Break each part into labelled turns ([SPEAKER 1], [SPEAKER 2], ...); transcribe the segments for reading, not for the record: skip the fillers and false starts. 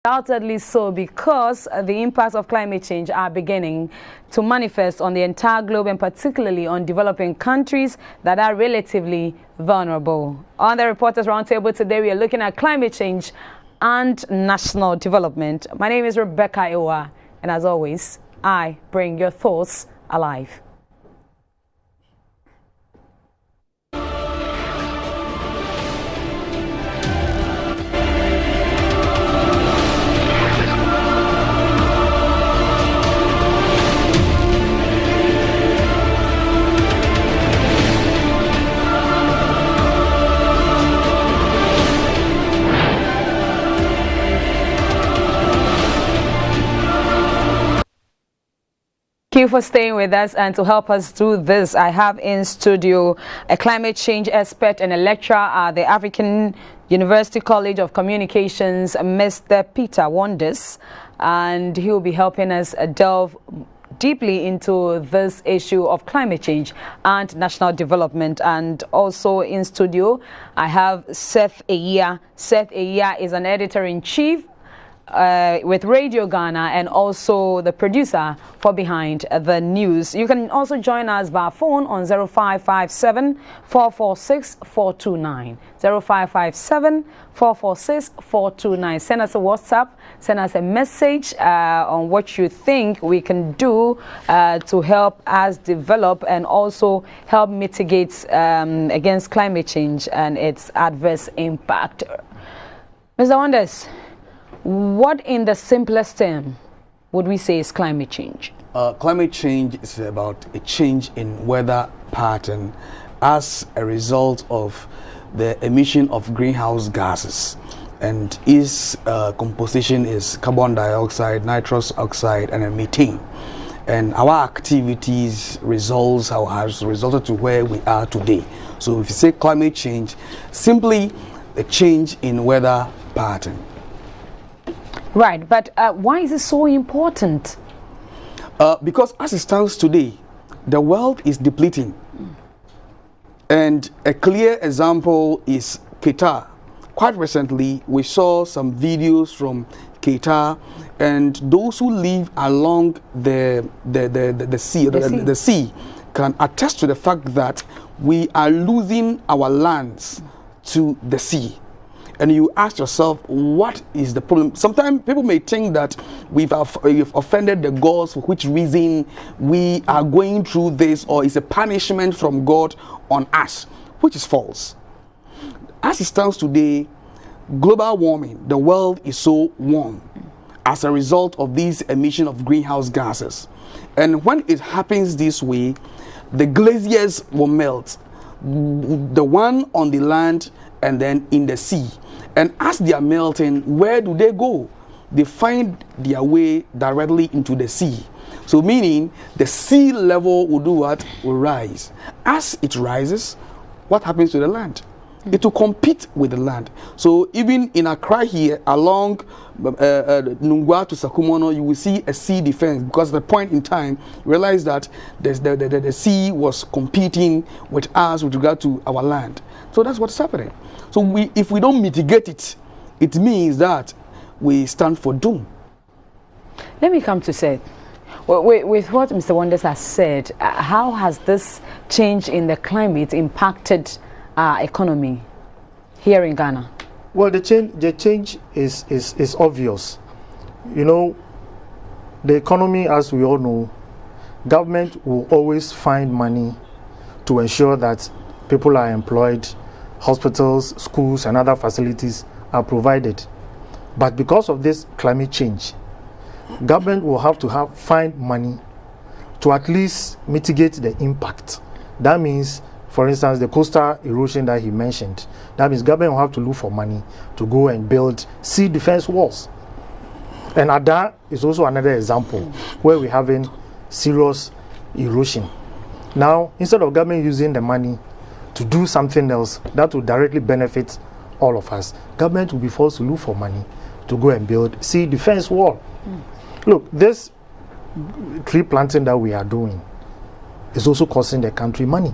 [SPEAKER 1] Undoubtedly so, because the impacts of climate change are beginning to manifest on the entire globe, and particularly on developing countries that are relatively vulnerable. On the Reporters Roundtable today, we are looking at climate change and national development. My name is Rebekah, Awuah, and as always, I bring your thoughts alive. Thank you for staying with us, and to help us do this, I have in studio a climate change expert and a lecturer at the African University College of Communications, Mr. Peter Wonders, and he will be helping us delve deeply into this issue of climate change and national development. And also in studio, I have Seth Awuah. Seth Awuah is an editor-in-chief with Radio Ghana and also the producer for Behind the News. You can also join us by phone on 0557 446 429. 0557 446 429. Send us a WhatsApp, send us a message on what you think we can do to help us develop and also help mitigate against climate change and its adverse impact. Mr. Wonders, what in the simplest term would we say is climate change?
[SPEAKER 2] Climate change is about a change in weather pattern as a result of the emission of greenhouse gases, and its composition is carbon dioxide, nitrous oxide, and methane. And our activities has resulted to where we are today. So if you say climate change, simply a change in weather pattern.
[SPEAKER 1] Right, but why is it so important?
[SPEAKER 2] Because as it stands today, the world is depleting. And a clear example is Qatar. Quite recently, we saw some videos from Qatar, and those who live along the sea can attest to the fact that we are losing our lands to the sea. And you ask yourself, what is the problem? Sometimes people may think that we've offended the gods, for which reason we are going through this, or it's a punishment from God on us, which is false. As it stands today, global warming, the world is so warm as a result of these emission of greenhouse gases. And when it happens this way, the glaciers will melt, the one on the land and then in the sea. And as they are melting, where do they go? They find their way directly into the sea. So meaning the sea level will do what? Will rise. As it rises, what happens to the land? It will compete with the land. So even in Accra here, along Nungwa to Sakumono, you will see a sea defense, because at the point in time, realize that the sea was competing with us with regard to our land. So that's what's happening. So if we don't mitigate it, it means that we stand for doom.
[SPEAKER 1] Let me come to Seth. With what Mr. Wonders has said, how has this change in the climate impacted our economy here in Ghana?
[SPEAKER 3] Well, the change is obvious. You know, the economy, as we all know, government will always find money to ensure that people are employed, hospitals, schools, and other facilities are provided. But because of this climate change, government will have to find money to at least mitigate the impact. That means, for instance, the coastal erosion that he mentioned, that means government will have to look for money to go and build sea defense walls. And Ada is also another example where we're having serious erosion. Now, instead of government using the money to do something else that will directly benefit all of us, government will be forced to look for money to go and build sea defense wall. Look, this tree planting that we are doing is also costing the country money.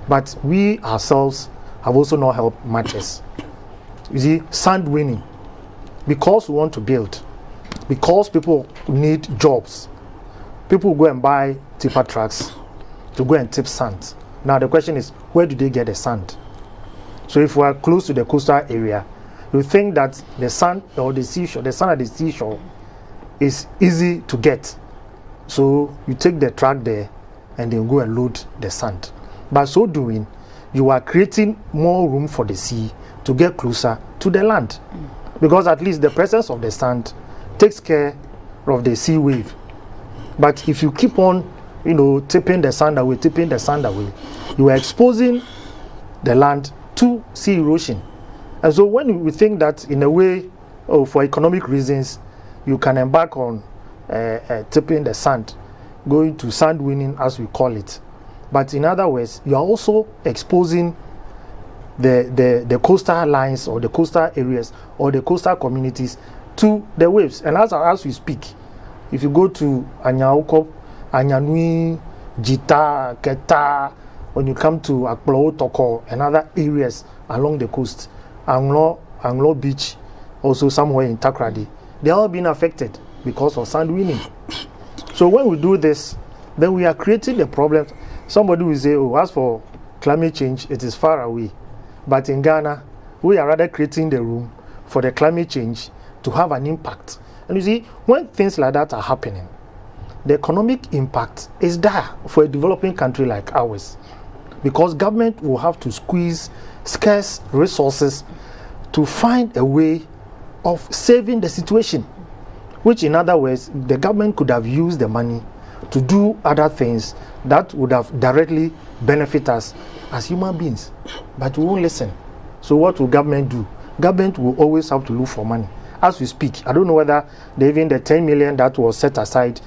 [SPEAKER 3] But we ourselves have also not helped matters. You see, sand winning. because we want to build, because people need jobs, people go and buy tipper trucks to go and tip sand. Now the question is, where do they get the sand? So if we are close to the coastal area, you think that the sand or the seashore, the sand at the seashore is easy to get. So you take the truck there and then go and load the sand. By so doing, you are creating more room for the sea to get closer to the land. Because at least the presence of the sand takes care of the sea wave. But if you keep on, tipping the sand away, you are exposing the land to sea erosion. And so when we think that in a way, for economic reasons, you can embark on tipping the sand, going to sand winning as we call it. But in other words, you are also exposing the coastal lines or the coastal areas or the coastal communities to the waves. And as we speak, if you go to Anyaukop, Anyanui, Jita, Keta, when you come to Akplo, Toko, and other areas along the coast, Anglo Beach, also somewhere in Takrady, they are all being affected because of sand winning. So when we do this, then we are creating the problem. Somebody will say, as for climate change, it is far away. But in Ghana, we are rather creating the room for the climate change to have an impact. And you see, when things like that are happening, the economic impact is there for a developing country like ours. Because government will have to squeeze scarce resources to find a way of saving the situation. Which in other words, the government could have used the money to do other things that would have directly benefit us as human beings. But we won't listen. So what will government do? Government will always have to look for money. As we speak, I don't know whether even the 10 million that was set aside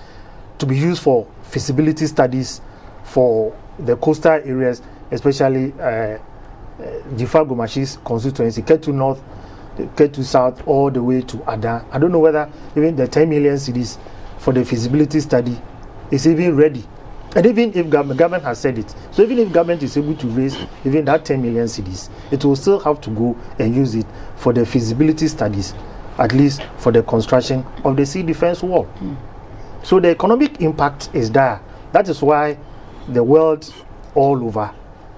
[SPEAKER 3] to be used for feasibility studies for the coastal areas, especially Jifa Gomashi's constituency, Ketu North, Ketu South, all the way to Ada. I don't know whether even the 10 million cedis for the feasibility study is even ready. And even if government has said it, so even if government is able to raise even that 10 million cedis, it will still have to go and use it for the feasibility studies, at least for the construction of the sea defense wall. So the economic impact is there. That is why the world all over,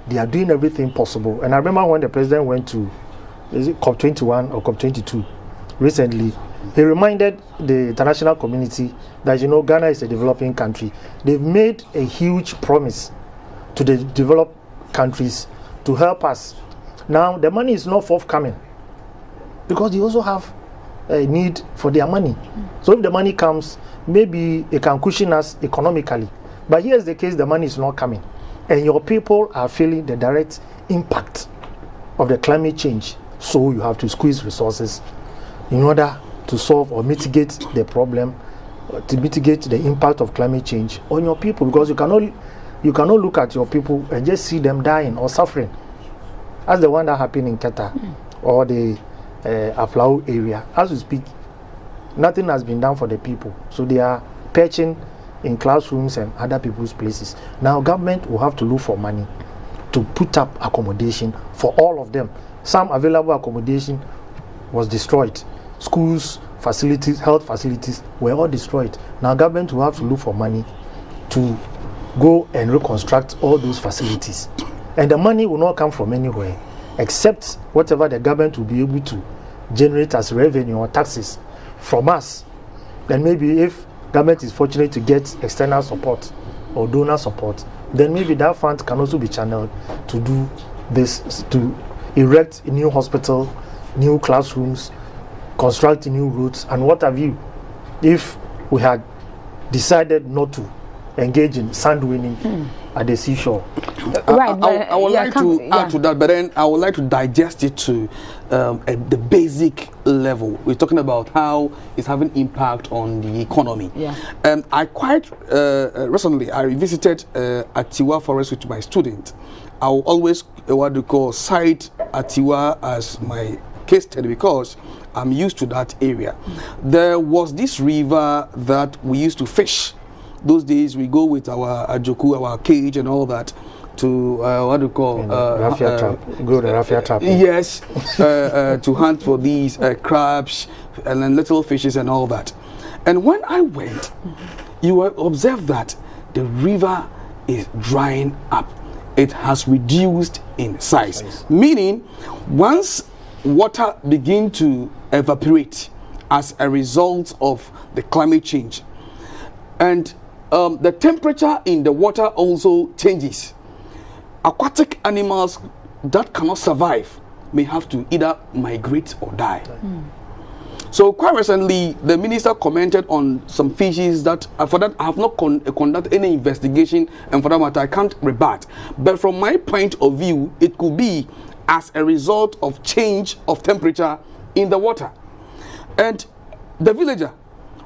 [SPEAKER 3] they are doing everything possible. And I remember when the president went to, is it COP21 or COP22 recently, he reminded the international community that, Ghana is a developing country. They've made a huge promise to the developed countries to help us. Now, the money is not forthcoming because they also have a need for their money. So if the money comes, maybe it can cushion us economically. But here's the case, the money is not coming. And your people are feeling the direct impact of the climate change. So you have to squeeze resources in order to solve or mitigate the problem, to mitigate the impact of climate change on your people, because you cannot look at your people and just see them dying or suffering, as the one that happened in Keta or the Aflao area. As we speak, nothing has been done for the people, so they are perching in classrooms and other people's places. Now government will have to look for money to put up accommodation for all of them. Some available accommodation was destroyed. Schools, facilities, health facilities were all destroyed. Now government will have to look for money to go and reconstruct all those facilities. And the money will not come from anywhere except whatever the government will be able to generate as revenue or taxes from us. Then maybe if government is fortunate to get external support or donor support, then maybe that fund can also be channeled to do this, to erect a new hospital, new classrooms, construct new roads, and what have you, if we had decided not to engage in sand winning at the seashore.
[SPEAKER 1] Right,
[SPEAKER 2] I would like to add to that, but then I would like to digest it to the basic level. We're talking about how it's having impact on the economy. I quite recently I visited Atiwa Forest with my student. I will always cite Atiwa as my case study because I'm used to that area. There was this river that we used to fish. Those days we go with our ajoku, our cage and all that. what do you call
[SPEAKER 3] raffia trap. Go to raffia trap.
[SPEAKER 2] Yes, to hunt for these crabs and then little fishes and all that. And when I went, you will observe that the river is drying up. It has reduced in size, meaning once water begin to evaporate as a result of the climate change, and the temperature in the water also changes, aquatic animals that cannot survive may have to either migrate or die. So quite recently, the minister commented on some fishes that, for that I have not conducted any investigation, and for that matter I can't rebut. But from my point of view, it could be as a result of change of temperature in the water. And the villager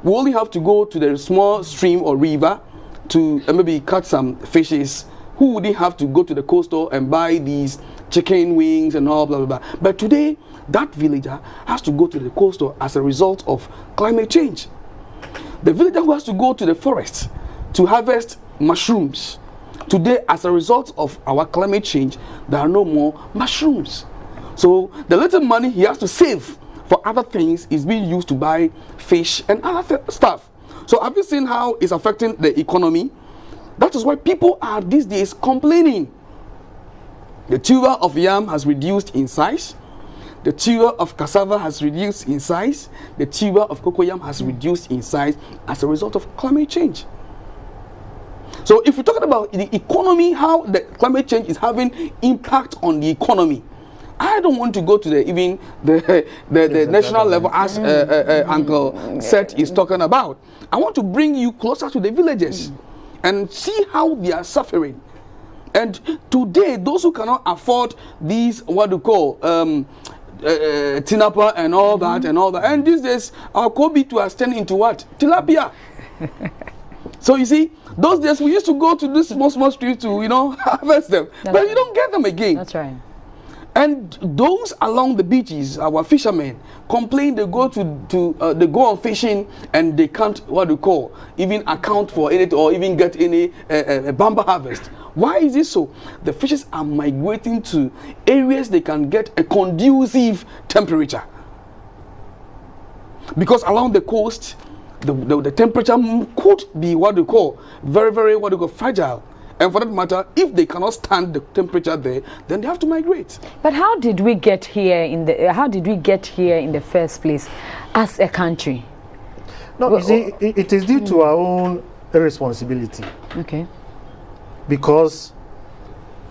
[SPEAKER 2] will only have to go to the small stream or river to maybe catch some fishes, who wouldn't have to go to the coastal and buy these chicken wings and all blah blah blah. But today, that villager has to go to the coastal as a result of climate change. The villager who has to go to the forest to harvest mushrooms, today as a result of our climate change, there are no more mushrooms. So the little money he has to save for other things is being used to buy fish and other stuff. So have you seen how it's affecting the economy? That is why people are these days complaining. The tuber of yam has reduced in size. The tuber of cassava has reduced in size. The tuber of cocoyam has reduced in size as a result of climate change. So if we're talking about the economy, how the climate change is having impact on the economy, I don't want to go to the national level as Uncle Seth is talking about. I want to bring you closer to the villages and see how they are suffering. And today, those who cannot afford these, what do you call, tinapa and all that and all that, and these days our Kobe to has turned into what? Tilapia. So you see, those days we used to go to this small streets to, harvest them, but you don't get them again.
[SPEAKER 1] That's right.
[SPEAKER 2] And those along the beaches, our fishermen complain. They go they go on fishing and they can't, what do you call, even account for anything or even get any bamba harvest. Why is this so? The fishes are migrating to areas they can get a conducive temperature. Because along the coast, the temperature could be what you call very, very fragile. And for that matter, if they cannot stand the temperature there, then they have to migrate.
[SPEAKER 1] But how did we get here in the first place as a country?
[SPEAKER 3] No, you see, it is due to our own irresponsibility.
[SPEAKER 1] Okay.
[SPEAKER 3] Because,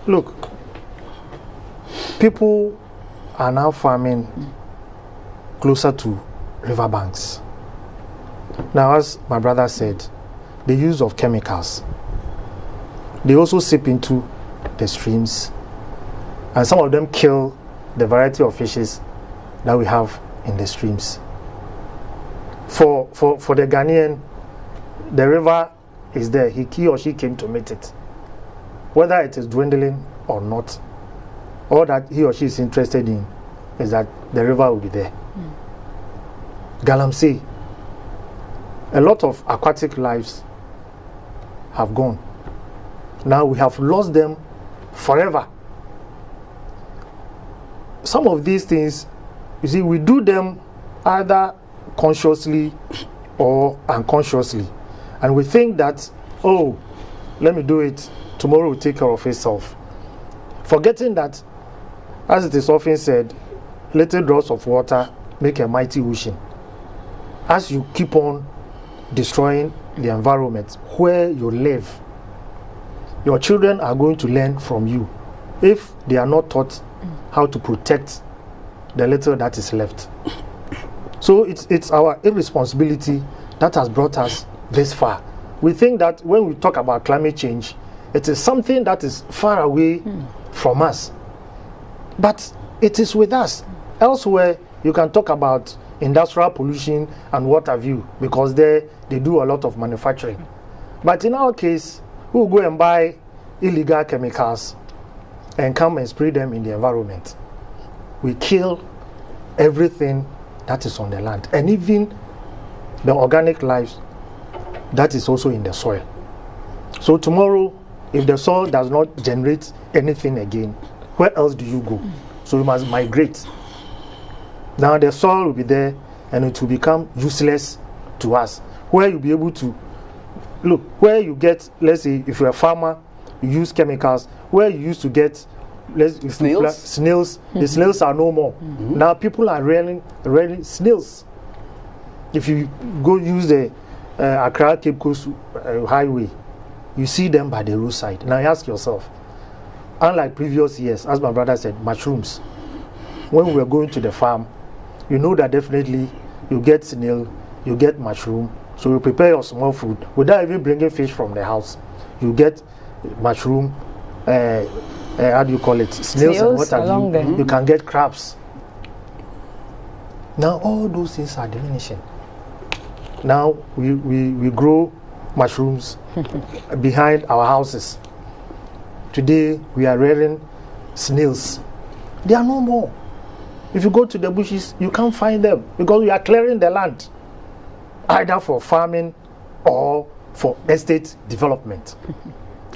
[SPEAKER 3] look, people are now farming closer to riverbanks. Now, as my brother said, the use of chemicals, they also seep into the streams, and some of them kill the variety of fishes that we have in the streams. For the Ghanaian, the river is there. He or she came to meet it. Whether it is dwindling or not, all that he or she is interested in is that the river will be there. Galamsey, a lot of aquatic lives have gone. Now we have lost them forever. Some of these things, you see, we do them either consciously or unconsciously. And we think that, oh, let me do it, tomorrow will take care of itself. Forgetting that, as it is often said, little drops of water make a mighty ocean. As you keep on destroying the environment where you live, your children are going to learn from you if they are not taught how to protect the little that is left. So it's our irresponsibility that has brought us this far. We think that when we talk about climate change, it is something that is far away from us. But it is with us. Elsewhere, you can talk about industrial pollution and what have you, because there they do a lot of manufacturing. But in our case, we'll go and buy illegal chemicals and come and spray them in the environment. We kill everything that is on the land, and even the organic life that is also in the soil. So tomorrow, if the soil does not generate anything again, where else do you go? So you must migrate. Now the soil will be there and it will become useless to us. Where you'll be able to look, where you get, let's say if you're a farmer, you use chemicals, where you used to get snails, the snails are no more. Now people are rearing snails. If you go use the Accra Cape Coast highway, you see them by the roadside. Now you ask yourself, unlike previous years, as my brother said, mushrooms, when we were going to the farm, you know that definitely you get snail, you get mushroom, so you prepare your small food without even bringing fish from the house. You get mushroom, how do you call it, snails and what have you. You can get crabs. Now all those things are diminishing. Now we grow mushrooms behind our houses. Today we are rearing snails. They are no more. If you go to the bushes, you can't find them because we are clearing the land, either for farming or for estate development.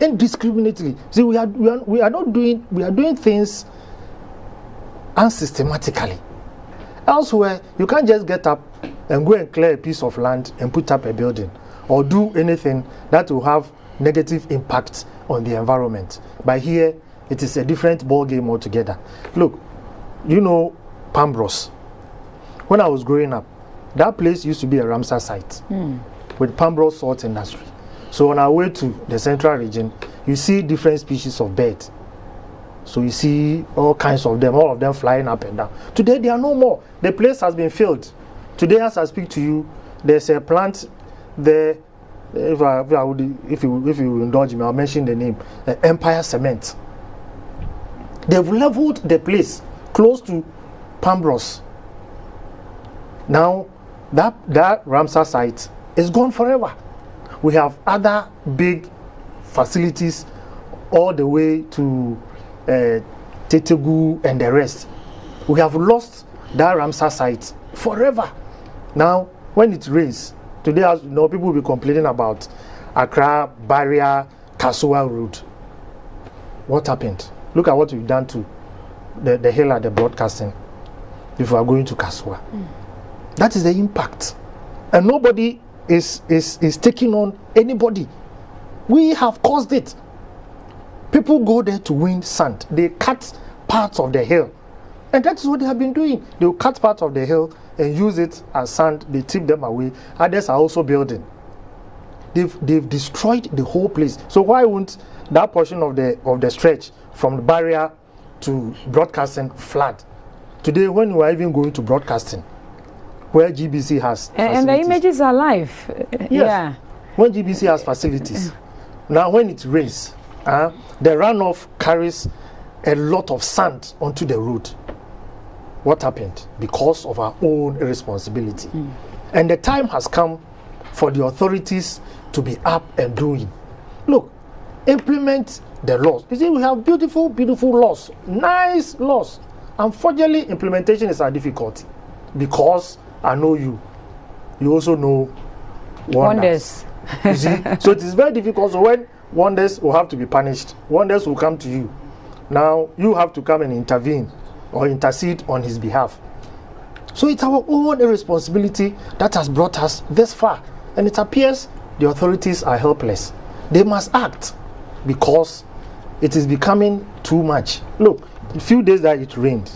[SPEAKER 3] Indiscriminately. See, we are doing things unsystematically. Elsewhere, you can't just get up and go and clear a piece of land and put up a building or do anything that will have negative impact on the environment. But here, it is a different ball game altogether. Look, you know Pambros. When I was growing up, that place used to be a Ramsar site with Pambros salt industry. So on our way to the central region, you see different species of birds. So you see all kinds of them, all of them flying up and down. Today they are no more. The place has been filled. Today, as I speak to you, there's a plant there. If you indulge me, I'll mention the name. Empire Cement. They've leveled the place close to Pambros. Now that Ramsar site is gone forever. We have other big facilities all the way to Tetegu and the rest. We have lost that Ramsar site forever. Now, when it rains, today, as you know, people will be complaining about Accra, Barrier, Kasua Road. What happened? Look at what we've done to the hill at the broadcasting if we are going to Kasua. That is the impact. And nobody is taking on anybody. We have caused it. People go there to win sand. They cut parts of the hill. And that is what they have been doing. They will cut parts of the hill and use it as sand. They tip them away. Others are also building. They've destroyed the whole place. So why won't that portion of the stretch from the Barrier to broadcasting flood? Today, when we are even going to broadcasting, where GBC has
[SPEAKER 1] and the images are live.
[SPEAKER 3] Yes.
[SPEAKER 1] Yeah.
[SPEAKER 3] When GBC has facilities. Now, when it rains, the runoff carries a lot of sand onto the road. What happened? Because of our own irresponsibility. And the time has come for the authorities to be up and doing. Look, implement the laws. You see, we have beautiful, beautiful laws, nice laws. Unfortunately, implementation is a difficulty because I know you also know wonders. You see, so it is very difficult. So when wonders will have to be punished, wonders will come to you. Now you have to come and intervene or intercede on his behalf. So it's our own irresponsibility that has brought us this far. And it appears the authorities are helpless. They must act because it is becoming too much. Look, the few days that it rained,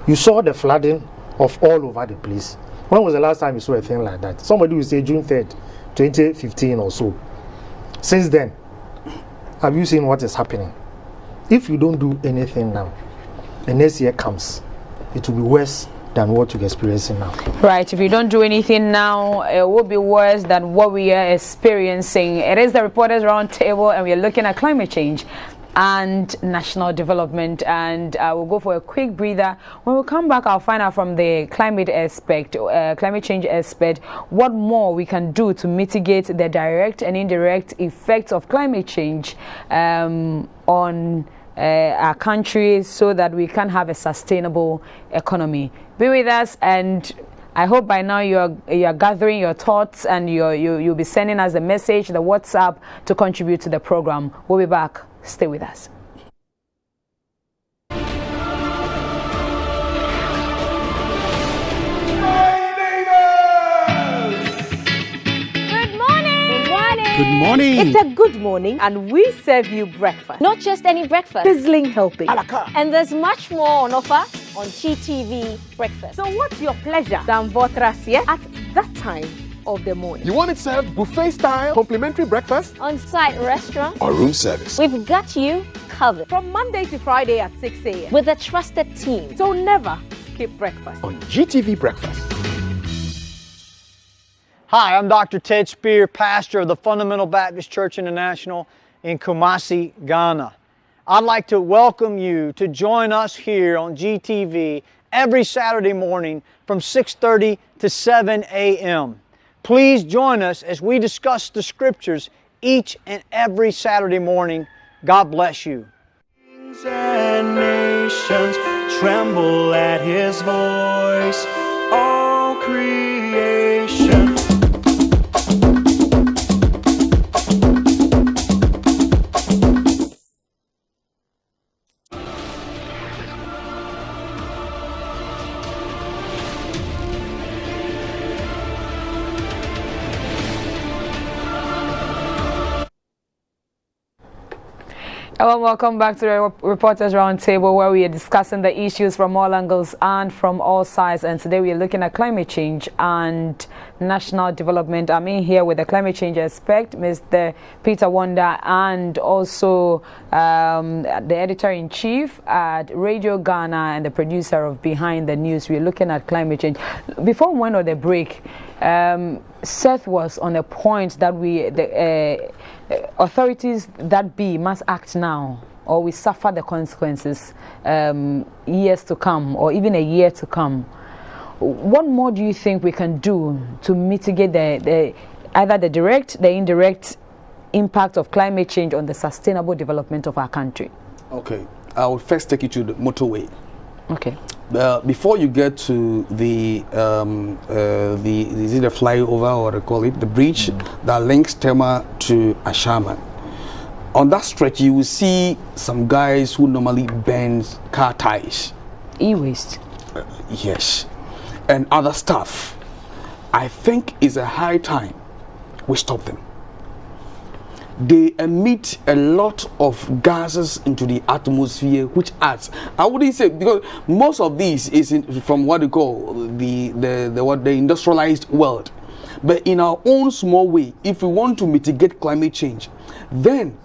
[SPEAKER 3] you saw the flooding of all over the place. When was the last time you saw a thing like that? Somebody will say June 3rd, 2015 or so. Since then, have you seen what is happening? If you don't do anything now, the next year comes, it will be worse than what you're experiencing now.
[SPEAKER 1] Right, if you don't do anything now, it will be worse than what we are experiencing. It is the Reporters Roundtable, and we are looking at climate change and national development, and we'll go for a quick breather. When we come back, I'll find out from the climate change expert, what more we can do to mitigate the direct and indirect effects of climate change on our country, so that we can have a sustainable economy. Be with us, and I hope by now you are gathering your thoughts, and you'll be sending us the message, the WhatsApp, to contribute to the program. We'll be back. Stay with us.
[SPEAKER 4] Good morning.
[SPEAKER 5] It's a good morning, and we serve you breakfast.
[SPEAKER 6] Not just any breakfast.
[SPEAKER 5] Sizzling helping.
[SPEAKER 6] And there's much more on offer on GTV Breakfast.
[SPEAKER 5] So what's your pleasure than Votrasia at that time of the morning?
[SPEAKER 4] You want it served buffet style, complimentary breakfast,
[SPEAKER 6] On-site restaurant,
[SPEAKER 4] or room service?
[SPEAKER 6] we've got you covered
[SPEAKER 5] From Monday to Friday at 6 a.m.
[SPEAKER 6] with a trusted team.
[SPEAKER 5] So never skip breakfast.
[SPEAKER 4] On GTV Breakfast.
[SPEAKER 7] Hi, I'm Dr. Ted Spear, pastor of the Fundamental Baptist Church International in Kumasi, Ghana. I'd like to welcome you to join us here on GTV every Saturday morning from 6:30 to 7 a.m. Please join us as we discuss the scriptures each and every Saturday morning. God bless you.
[SPEAKER 8] Kings and nations tremble at his voice, all creation.
[SPEAKER 1] Hello, welcome back to the Reporters Roundtable, where we are discussing the issues from all angles and from all sides. And today we are looking at climate change and national development. I'm in here with the climate change expert, Mr. Peter Wonder, and also the editor-in-chief at Radio Ghana and the producer of Behind the News. We're looking at climate change. Before we went on the break, Seth was on a point that the authorities that be must act now, or we suffer the consequences years to come, or even a year to come. What more do you think we can do to mitigate either the direct, the indirect impact of climate change on the sustainable development of our country?
[SPEAKER 2] Okay, I will first take you to the motorway.
[SPEAKER 1] Okay.
[SPEAKER 2] Before you get to the is it a flyover, or they call it the bridge that links Tema to Ashama, on that stretch you will see some guys who normally burn car tires,
[SPEAKER 1] E-waste.
[SPEAKER 2] yes, and other stuff. I think it's a high time we stop them. They emit a lot of gases into the atmosphere, which adds, I wouldn't say, because most of these is from what we call the industrialized world. But in our own small way, if we want to mitigate climate change, then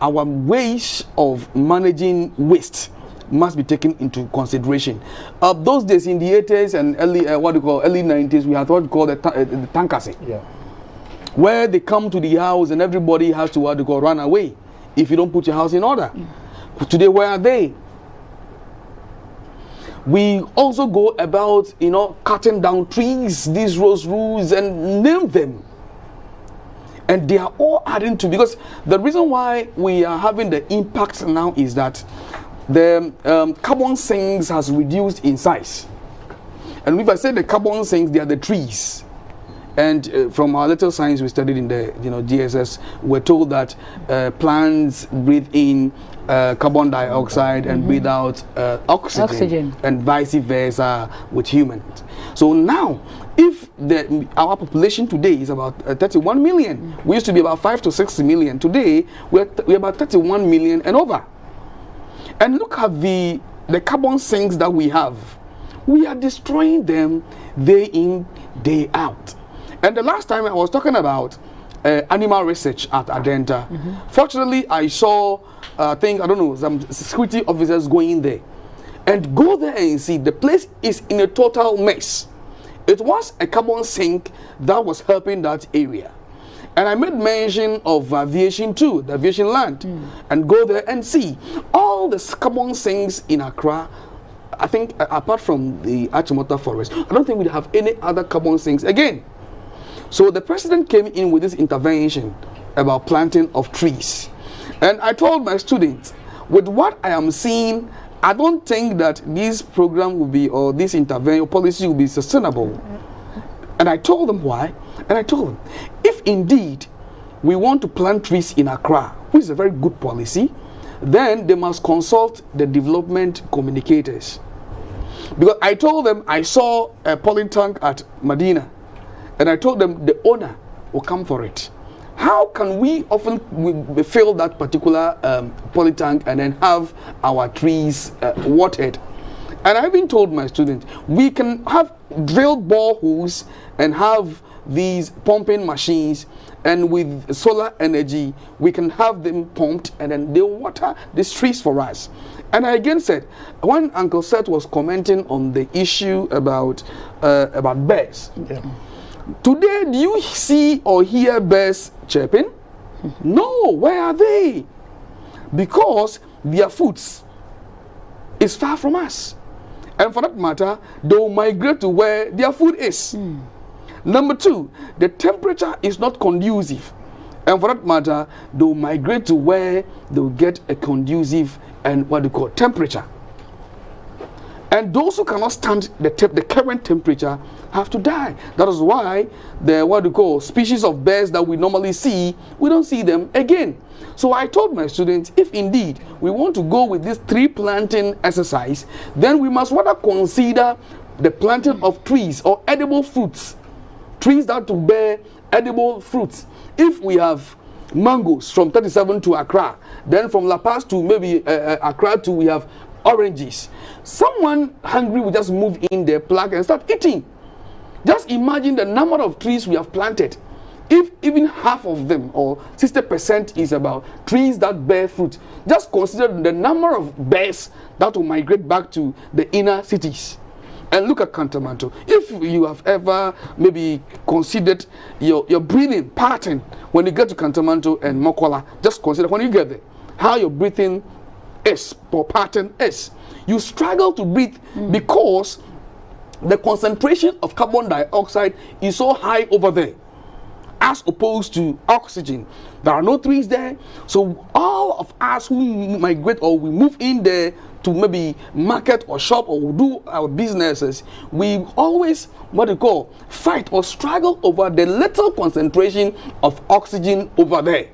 [SPEAKER 2] our ways of managing waste must be taken into consideration. Those days in the 80s and early 90s, we had what we call the tankasi.
[SPEAKER 3] Yeah.
[SPEAKER 2] Where they come to the house and everybody has to run away if you don't put your house in order. Today, where are they? We also go about, cutting down trees, these rose rules, and name them. And they are all adding to, because the reason why we are having the impact now is that the carbon sinks has reduced in size. And if I say the carbon sinks, they are the trees. And from our little science we studied in the GSS, we're told that plants breathe in carbon dioxide and breathe out oxygen, and vice versa with humans. So now, if our population today is about 31 million, we used to be about 5 to 6 million. Today we're about 31 million and over. And look at the carbon sinks that we have. We are destroying them day in, day out. And the last time I was talking about animal research at Adenta, fortunately I saw, some security officers going in there. And go there and see, the place is in a total mess. It was a carbon sink that was helping that area. And I made mention of aviation too, the aviation land. And go there and see all the carbon sinks in Accra. I think apart from the Achimota forest, I don't think we have any other carbon sinks again. So the president came in with this intervention about planting of trees. And I told my students, with what I am seeing, I don't think that this program will be, or this intervention policy will be sustainable. And I told them why. And I told them, if indeed we want to plant trees in Accra, which is a very good policy, then they must consult the development communicators. Because I told them I saw a polling tank at Medina, and I told them the owner will come for it. How can we often fill that particular polling tank and then have our trees watered? And I even told my students, we can have drilled boreholes and have these pumping machines, and with solar energy we can have them pumped and then they water these trees for us. And I again said, when Uncle Seth was commenting on the issue about birds, today do you see or hear birds chirping? No. Where are they? Because their foods is far from us, and for that matter they will migrate to where their food is. Number two, the temperature is not conducive, and for that matter they will migrate to where they will get a conducive and what they call temperature. And those who cannot stand the current temperature have to die. That is why the what we call species of birds that we normally see, we don't see them again. So I told my students, if indeed we want to go with this tree planting exercise, then we must rather consider the planting of trees or edible fruits, trees that will bear edible fruits. If we have mangoes from 37 to Accra, then from La Paz to maybe Accra to we have oranges. Someone hungry will just move in there, pluck and start eating. Just imagine the number of trees we have planted. If even half of them or 60% is about trees that bear fruit, just consider the number of birds that will migrate back to the inner cities. And look at Kantamanto. If you have ever maybe considered your breathing pattern when you get to Kantamanto and Mokola, just consider when you get there how your breathing is or pattern is. You struggle to breathe because the concentration of carbon dioxide is so high over there as opposed to oxygen. There are no trees there, so all of us who migrate or we move in there to maybe market or shop or do our businesses, we always what you call fight or struggle over the little concentration of oxygen over there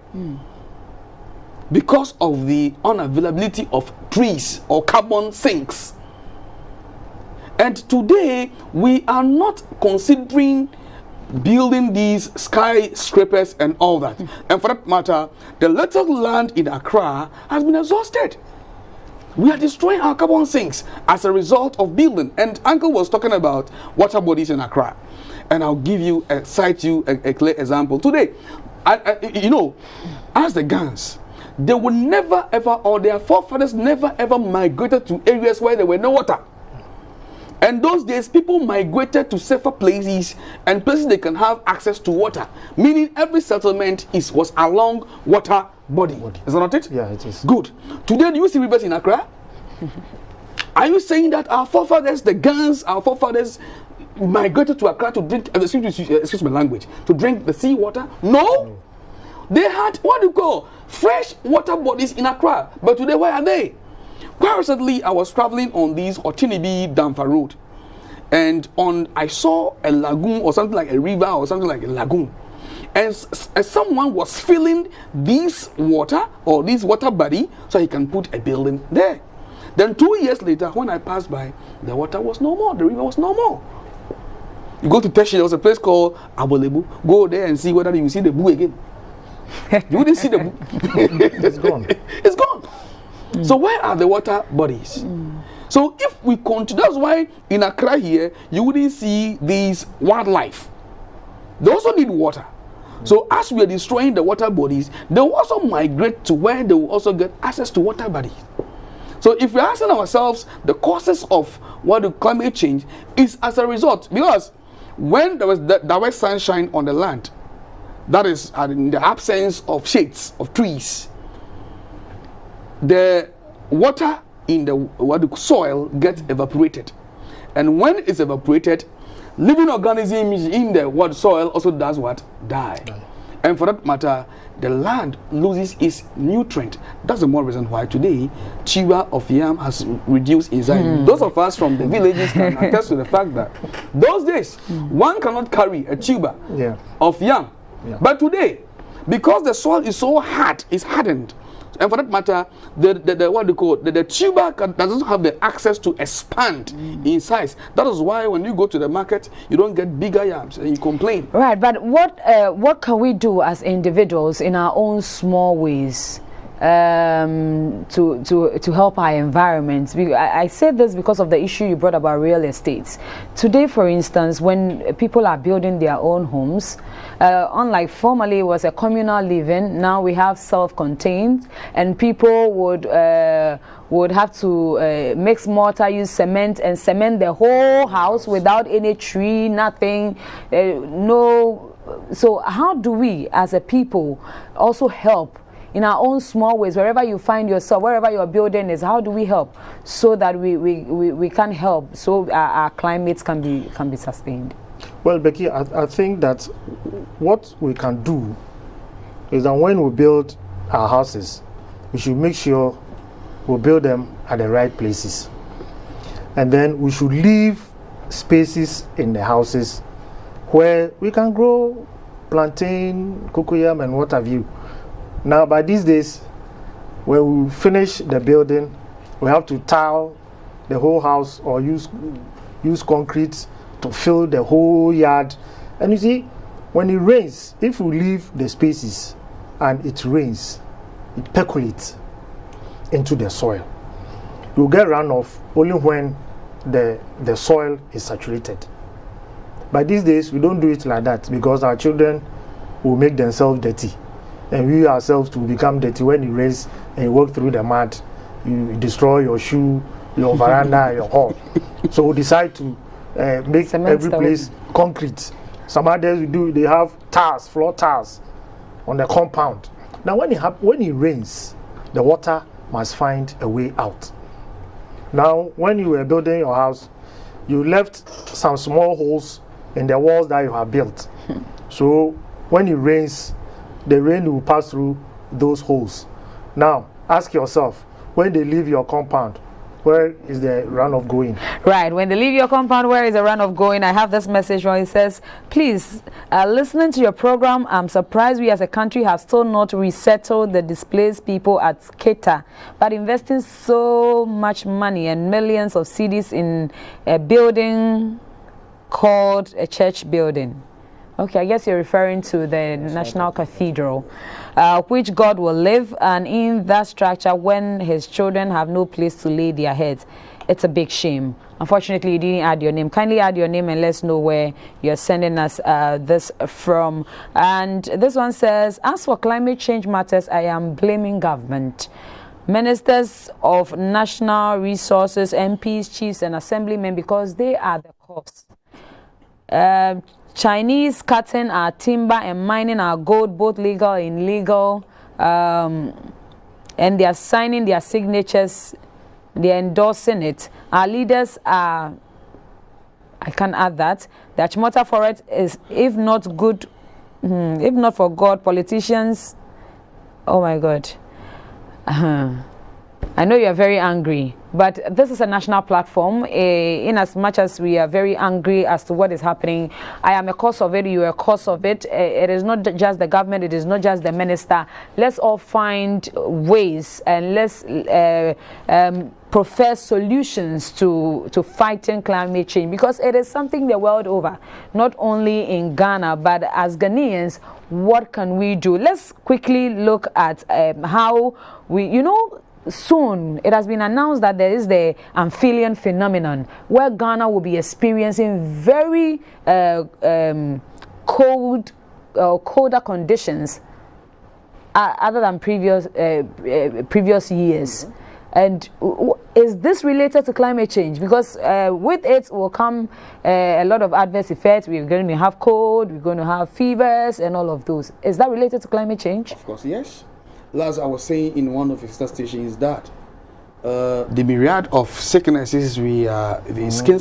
[SPEAKER 2] because of the unavailability of trees or carbon sinks. And today we are not considering building these skyscrapers and all that. And for that matter, the little land in Accra has been exhausted. We are destroying our carbon sinks as a result of building. And Uncle was talking about water bodies in Accra. And I'll give you, cite you a clear example. Today, you know, as the Gans, they would never ever, or their forefathers never ever migrated to areas where there were no water. And those days, people migrated to safer places and places they can have access to water. Meaning every settlement was along water body. Is that not it?
[SPEAKER 3] Yeah, it is.
[SPEAKER 2] Good. Today, do you see rivers in Accra? Are you saying that our forefathers, the Gans, our forefathers migrated to Accra to drink, excuse my language, to drink the seawater? No. They had, what do you call, fresh water bodies in Accra. But today, where are they? Quite recently, I was traveling on this Otinibi Damfa Road, and I saw a lagoon or something like a river or something like a lagoon, and someone was filling this water or this water body so he can put a building there. Then 2 years later, when I passed by, the water was no more, the river was no more. You go to Teshi, there was a place called Abolebu. Go there and see whether you see the boo again. You wouldn't see the boo.
[SPEAKER 3] It's gone.
[SPEAKER 2] It's gone. So where are the water bodies? So if we continue, that's why in Accra here, you wouldn't see these wildlife. They also need water. So as we are destroying the water bodies, they will also migrate to where they will also get access to water bodies. So if we're asking ourselves, the causes of what the climate change is as a result, because when there was direct sunshine on the land, that is in the absence of shades, of trees, the water in the soil gets evaporated, and when it's evaporated, living organisms in the soil also does what? Die. And for that matter, the land loses its nutrient. That's the more reason why today tuber of yam has reduced in size. Those of us from the villages can attest to the fact that those days one cannot carry a tuber of yam. But today, because the soil is so hard, it's hardened. And for that matter, the tuber doesn't have the access to expand in size. That is why when you go to the market, you don't get bigger yams and you complain.
[SPEAKER 1] Right, but what can we do as individuals in our own small ways to help our environment? I say this because of the issue you brought about real estate. Today, for instance, when people are building their own homes, unlike formerly it was a communal living, now we have self-contained, and people would have to mix mortar, use cement, and cement the whole house without any tree, nothing, no. So how do we as a people also help in our own small ways, wherever you find yourself, wherever your building is? How do we help so that we can help, so our climates can be sustained?
[SPEAKER 3] Well, Becky, I think that what we can do is that when we build our houses, we should make sure we build them at the right places. And then we should leave spaces in the houses where we can grow plantain, cocoyam, and what have you. Now, by these days, when we finish the building, we have to tile the whole house or use concrete to fill the whole yard. And you see, when it rains, if we leave the spaces and it rains, it percolates into the soil. You'll get runoff only when the soil is saturated. But these days, we don't do it like that because our children will make themselves dirty. And we ourselves will become dirty when it rains and you walk through the mud. You destroy your shoe, your veranda, your hall. So we decide to make every place concrete. Some others they have tiles, floor tiles on the compound. Now when it rains, the water must find a way out. Now when you were building your house, you left some small holes in the walls that you have built. So when it rains, the rain will pass through those holes. Now ask yourself, when they leave your compound, where is the runoff going?
[SPEAKER 1] Right, when they leave your compound, where is the runoff going? I have this message where it says, please, listening to your program, I'm surprised we as a country have still not resettled the displaced people at Keta, but investing so much money and millions of cedis in a building called a church building. Okay, I guess you're referring to the National Cathedral, which God will live, and in that structure, when his children have no place to lay their heads, it's a big shame. Unfortunately, you didn't add your name. Kindly add your name and let us know where you're sending us this from. And this one says, as for climate change matters, I am blaming government. Ministers of national resources, MPs, chiefs, and assemblymen, because they are the cause. Chinese cutting our timber and mining our gold, both legal and illegal, and they are signing their signatures, they are endorsing it. Our leaders are, I can add that Achimota for it is, if not good, if not for God, politicians, oh my God. I know you are very angry, but this is a national platform. In as much as we are very angry as to what is happening, I am a cause of it, you are a cause of it. It is not just the government, it is not just the minister. Let's all find ways and let's profess solutions to fighting climate change, because it is something the world over, not only in Ghana, but as Ghanaians, what can we do? Let's quickly look at how we, soon it has been announced that there is the amphibian phenomenon where Ghana will be experiencing very colder conditions other than previous years. And is this related to climate change? Because with it will come a lot of adverse effects. We're going to have cold, we're going to have fevers and all of those. Is that related to climate change?
[SPEAKER 2] Of course, yes. Last I was saying in one of his stations is that the myriad of sicknesses the skin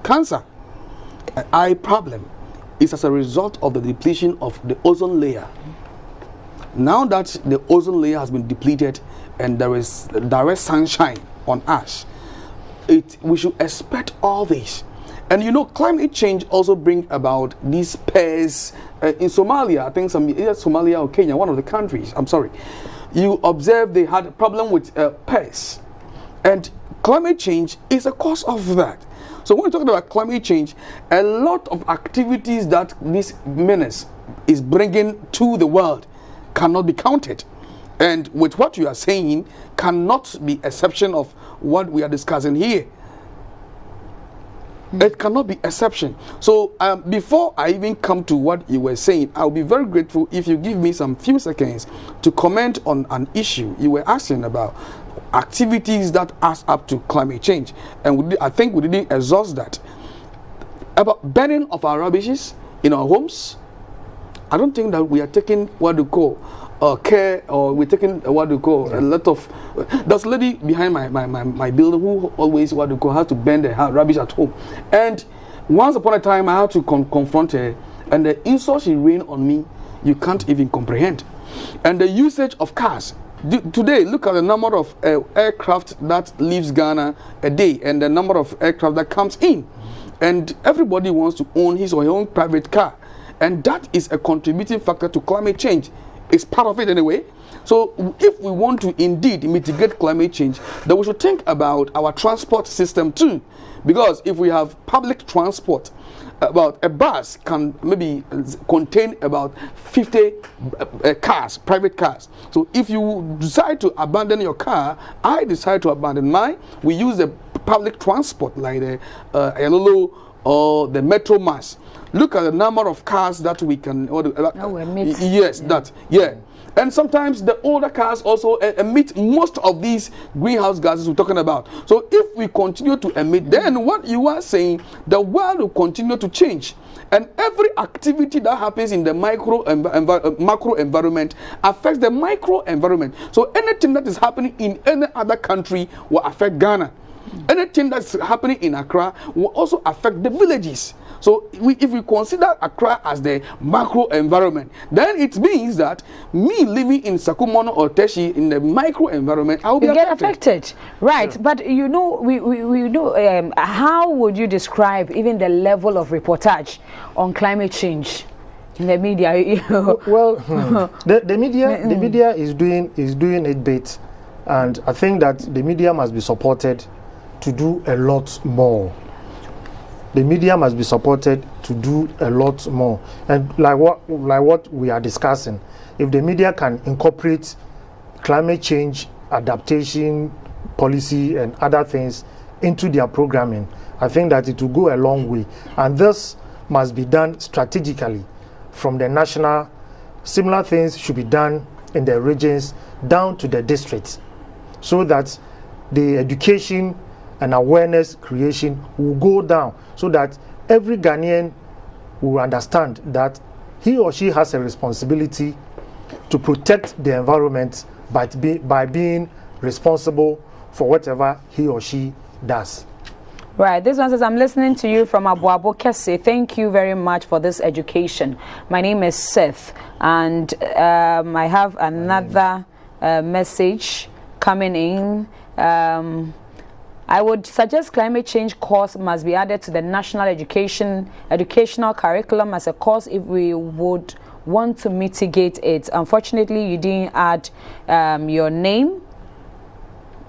[SPEAKER 2] cancer, eye problem, is as a result of the depletion of the ozone layer. Now that the ozone layer has been depleted and there is direct sunshine on us, we should expect all this. And you know, climate change also brings about these pairs in Somalia. I think either Somalia or Kenya, one of the countries. I'm sorry. You observe they had a problem with pests, and climate change is a cause of that. So when we're talking about climate change, a lot of activities that this menace is bringing to the world cannot be counted. And with what you are saying, cannot be exception of what we are discussing here. It cannot be exception. So before I even come to what you were saying, I'll be very grateful if you give me some few seconds to comment on an issue you were asking about, activities that adds up to climate change. And I think we didn't exhaust that. About burning of our rubbishes in our homes, I don't think that we are taking what we call care, or we're taking what we call a lot of. There's a lady behind my building who always has to burn the rubbish at home. And once upon a time, I had to confront her, and the insult she rained on me, you can't even comprehend. And the usage of cars. Today, look at the number of aircraft that leaves Ghana a day, and the number of aircraft that comes in. And everybody wants to own his or her own private car. And that is a contributing factor to climate change. It's part of it anyway. So if we want to indeed mitigate climate change, then we should think about our transport system too. Because if we have public transport, about a bus can maybe contain about 50 cars, private cars. So if you decide to abandon your car, I decide to abandon mine, we use the public transport like the Elolo or the Metro Mass. Look at the number of cars that we can emit. Yes, yeah. And sometimes the older cars also emit most of these greenhouse gases we're talking about. So if we continue to emit, then what you are saying, the world will continue to change. And every activity that happens in the macro environment affects the micro environment. So anything that is happening in any other country will affect Ghana. Anything that's happening in Accra will also affect the villages. So if we consider Accra as the macro environment, then it means that me living in Sakumono or Teshi in the micro environment, I will be
[SPEAKER 1] affected. Right, but you know, we know, how would you describe even the level of reportage on climate change in the media?
[SPEAKER 3] Well, the media is doing it bit, and I think that the media must be supported to do a lot more. The media must be supported to do a lot more. And like what we are discussing, if the media can incorporate climate change adaptation policy and other things into their programming, I think that it will go a long way. And this must be done strategically from the national. Similar things should be done in the regions down to the districts, so that the education and awareness creation will go down, so that every Ghanaian will understand that he or she has a responsibility to protect the environment by being responsible for whatever he or she does.
[SPEAKER 1] Right, this one says, I'm listening to you from Awuah Kese. Thank you very much for this education. My name is Seth, and I have another message coming in. I would suggest climate change course must be added to the national educational curriculum as a course if we would want to mitigate it. Unfortunately, you didn't add your name.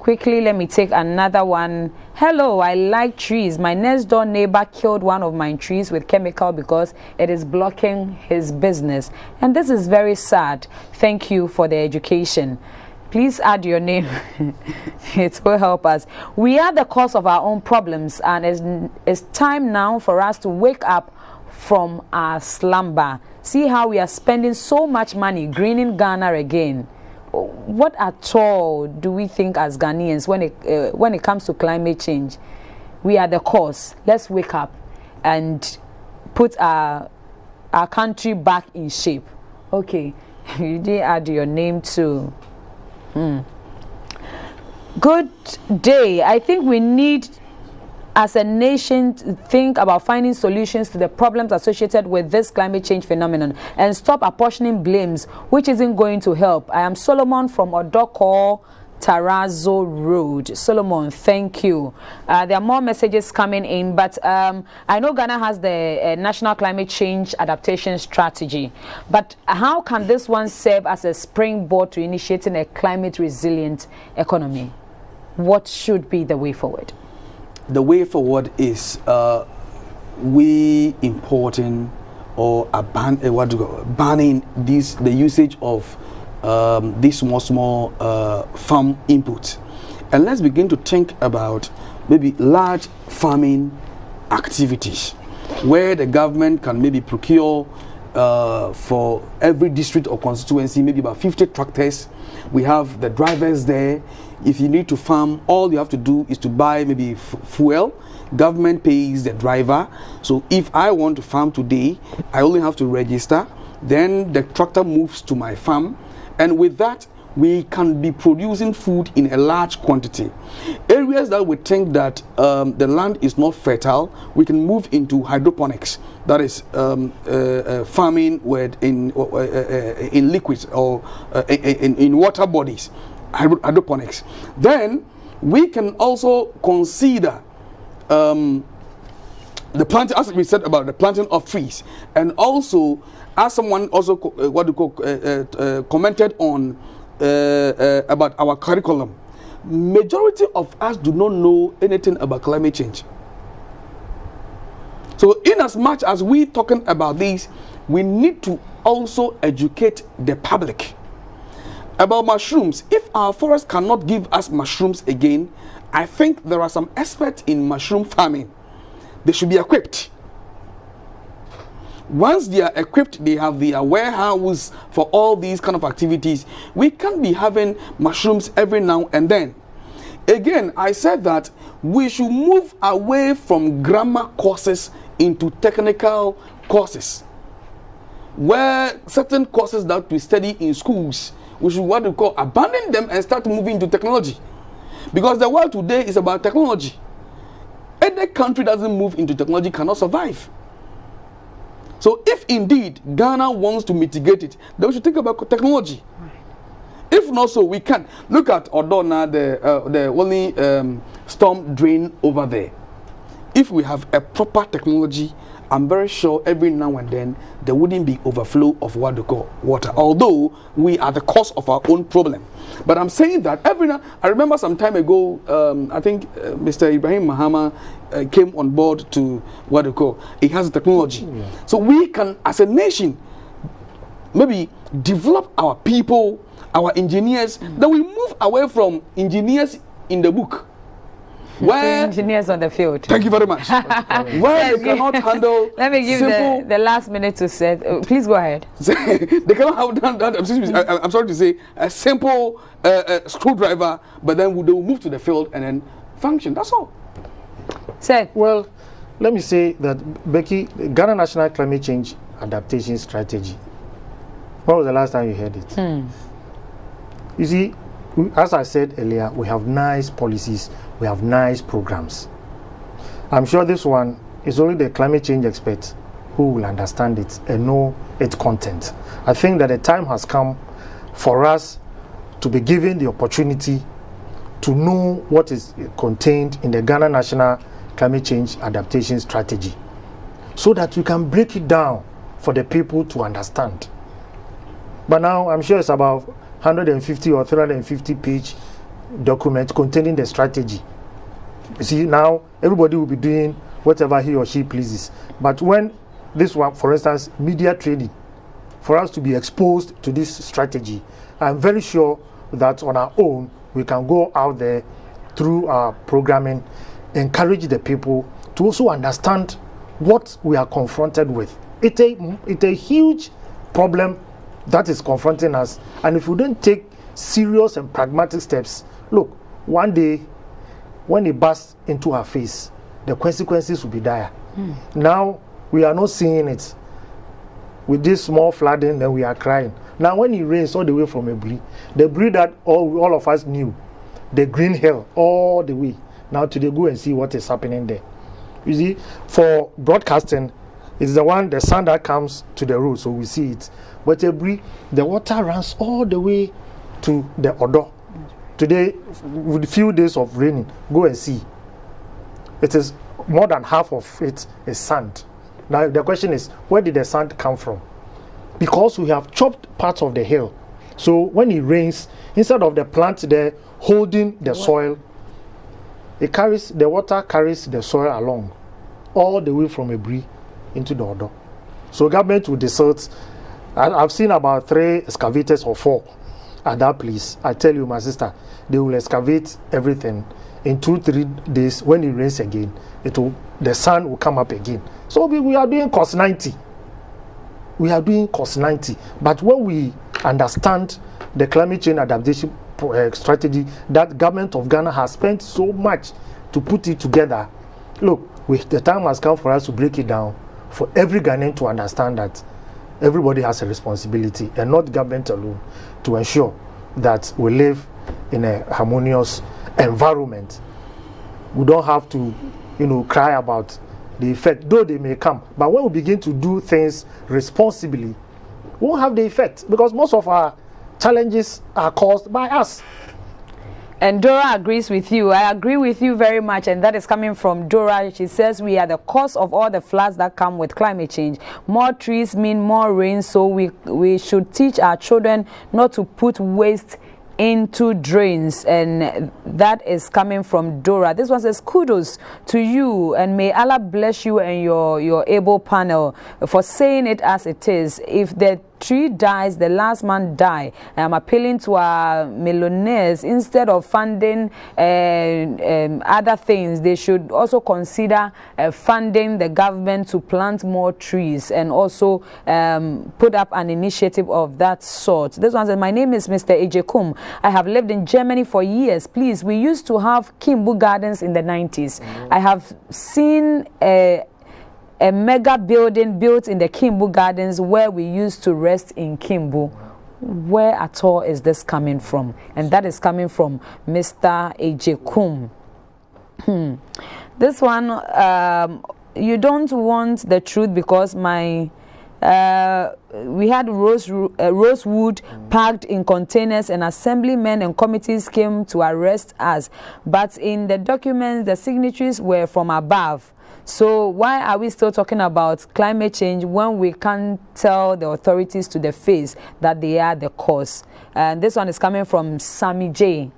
[SPEAKER 1] Quickly, let me take another one. Hello, I like trees. My next door neighbor killed one of my trees with chemical because it is blocking his business. And this is very sad. Thank you for the education. Please add your name. It will help us. We are the cause of our own problems, and it's time now for us to wake up from our slumber. See how we are spending so much money greening Ghana again. What at all do we think as Ghanaians when it comes to climate change? We are the cause. Let's wake up and put our country back in shape. Okay, you did add your name too. Good day. I think we need as a nation think about finding solutions to the problems associated with this climate change phenomenon and stop apportioning blames, which isn't going to help. I am Solomon from Odoko Tarazo Road. Solomon, thank you. There are more messages coming in, but I know Ghana has the National Climate Change Adaptation Strategy, but how can this one serve as a springboard to initiating a climate resilient economy? What should be the way forward?
[SPEAKER 2] The way forward is we importing or banning the usage of these small farm inputs, and let's begin to think about maybe large farming activities where the government can maybe procure for every district or constituency maybe about 50 tractors. We have the drivers there. If you need to farm, all you have to do is to buy maybe fuel. Government pays the driver. So if I want to farm today, I only have to register. Then the tractor moves to my farm, and with that we can be producing food in a large quantity. Areas that we think that the land is not fertile, we can move into hydroponics. That is farming in liquids or in water bodies, hydroponics. Then we can also consider the planting, as we said about the planting of trees, and also as someone also commented on about our curriculum. Majority of us do not know anything about climate change. So in as much as we talking about this, we need to also educate the public about mushrooms. If our forest cannot give us mushrooms again, I think there are some experts in mushroom farming. They should be equipped. Once they are equipped, they have their warehouse for all these kind of activities. We can't be having mushrooms every now and then. Again, I said that we should move away from grammar courses into technical courses, where certain courses that we study in schools, we should abandon them and start moving to technology, because the world today is about technology. Any country doesn't move into technology cannot survive. So if indeed Ghana wants to mitigate it, then we should think about technology. If not so, we can look at Odona, the only storm drain over there. If we have a proper technology, I'm very sure every now and then there wouldn't be overflow of what they call water, although we are the cause of our own problem. But I'm saying that every now, I remember some time ago, I think Mr. Ibrahim Mahama came on board to what they call, he has technology. Yeah. So we can, as a nation, maybe develop our people, our engineers, then we move away from engineers in the book. Where
[SPEAKER 1] engineers on the field.
[SPEAKER 2] Thank you very much. Where they cannot handle.
[SPEAKER 1] Let me give the last minute to say. Please go ahead.
[SPEAKER 2] They cannot have done that. I'm sorry to say, a simple screwdriver, but then they will move to the field and then function. That's all.
[SPEAKER 1] Say.
[SPEAKER 3] Well, let me say that, Becky, Ghana National Climate Change Adaptation Strategy. When was the last time you heard it? You see, as I said earlier, we have nice policies, we have nice programs. I'm sure this one is only the climate change experts who will understand it and know its content. I think that the time has come for us to be given the opportunity to know what is contained in the Ghana National Climate Change Adaptation Strategy, so that we can break it down for the people to understand. But now I'm sure it's about 150 or 350 page document containing the strategy. You see, now everybody will be doing whatever he or she pleases. But when this one, for instance, media training, for us to be exposed to this strategy, I'm very sure that on our own we can go out there through our programming, encourage the people to also understand what we are confronted with. It's a huge problem that is confronting us, and if we don't take serious and pragmatic steps, look, one day when it bursts into our face, the consequences will be dire. Now we are not seeing it with this small flooding, then we are crying. Now when it rains all the way from the breed that all of us knew, the green hell all the way, Now today, go and see what is happening there. You see, for broadcasting, it's the one, the sun that comes to the road, so we see it. But every, the water runs all the way to the Odo. Today, with a few days of raining, go and see. It is more than half of it is sand. Now the question is, where did the sand come from? Because we have chopped parts of the hill. So when it rains, instead of the plant there holding the soil, the water carries the soil along, all the way from Ebri into the Odo. So government will desert. I've seen about 3 excavators or 4 at that place. I tell you, my sister, they will excavate everything. In 2-3 days, when it rains again, the sun will come up again. So we are doing cost 90. We are doing cost 90. But when we understand the climate change adaptation strategy that government of Ghana has spent so much to put it together, look, the time has come for us to break it down, for every Ghanaian to understand that everybody has a responsibility, and not government alone, to ensure that we live in a harmonious environment. We don't have to, cry about the effect, though they may come. But when we begin to do things responsibly, we won't have the effect, because most of our challenges are caused by us.
[SPEAKER 1] And Dora agrees with you. I agree with you very much, and that is coming from Dora. She says we are the cause of all the floods that come with climate change. More trees mean more rain, so we should teach our children not to put waste into drains, and that is coming from Dora. This one says, kudos to you, and may Allah bless you and your able panel for saying it as it is. If the tree dies, the last man die. I'm appealing to our millionaires, instead of funding other things, they should also consider funding the government to plant more trees, and also put up an initiative of that sort. This one says, my name is Mr. Ejekum. I have lived in Germany for years. Please, we used to have Kimbu Gardens in the 90s. I have seen a mega building built in the Kimbu Gardens where we used to rest in Kimbu. Where at all is this coming from? And that is coming from Mr. Ejekum. This one, you don't want the truth, because we had rosewood packed in containers, and assemblymen and committees came to arrest us. But in the documents, the signatories were from above. So why are we still talking about climate change when we can't tell the authorities to the face that they are the cause? And this one is coming from Sammy J.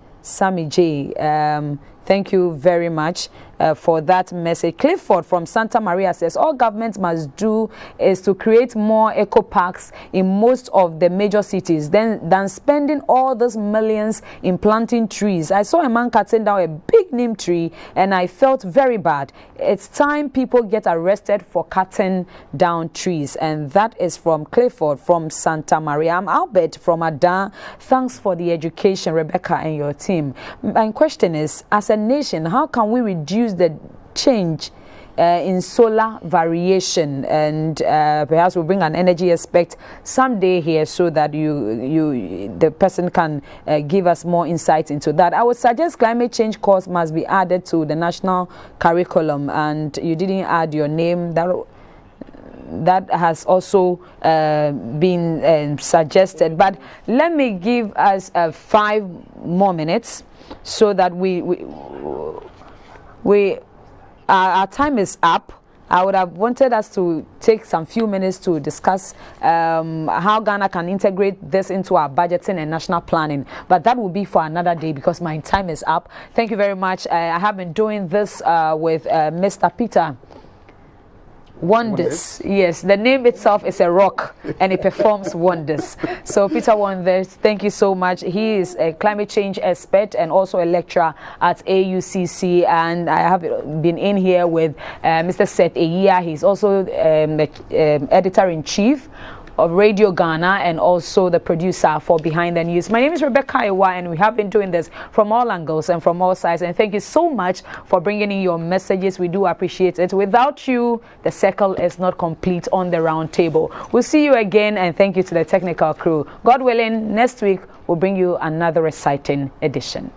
[SPEAKER 1] Thank you very much for that message. Clifford from Santa Maria says, all government must do is to create more eco parks in most of the major cities than spending all those millions in planting trees. I saw a man cutting down a big neem tree, and I felt very bad. It's time people get arrested for cutting down trees. And that is from Clifford from Santa Maria. I'm Albert from Adan. Thanks for the education, Rebecca and your team. My question is, as a nation, how can we reduce the change in solar variation? And perhaps we'll bring an energy aspect someday here, so that the person can give us more insight into that. I would suggest climate change course must be added to the national curriculum, and you didn't add your name. That has also been suggested. But let me give us 5 more minutes, so that our time is up. I would have wanted us to take some few minutes to discuss how Ghana can integrate this into our budgeting and national planning. But that will be for another day, because my time is up. Thank you very much. I have been doing this with Mr. Peter Wonders. Yes, the name itself is a rock, and it performs wonders. So Peter Wonders, thank you so much. He is a climate change expert and also a lecturer at AUCC, and I have been in here with Mr. Seth Eyia. He's also editor-in-chief of Radio Ghana, and also the producer for Behind the News. My name is Rebekah, and we have been doing this from all angles and from all sides. And thank you so much for bringing in your messages. We do appreciate it. Without you, the circle is not complete on the round table. We'll see you again, and thank you to the technical crew. God willing, next week we'll bring you another exciting edition.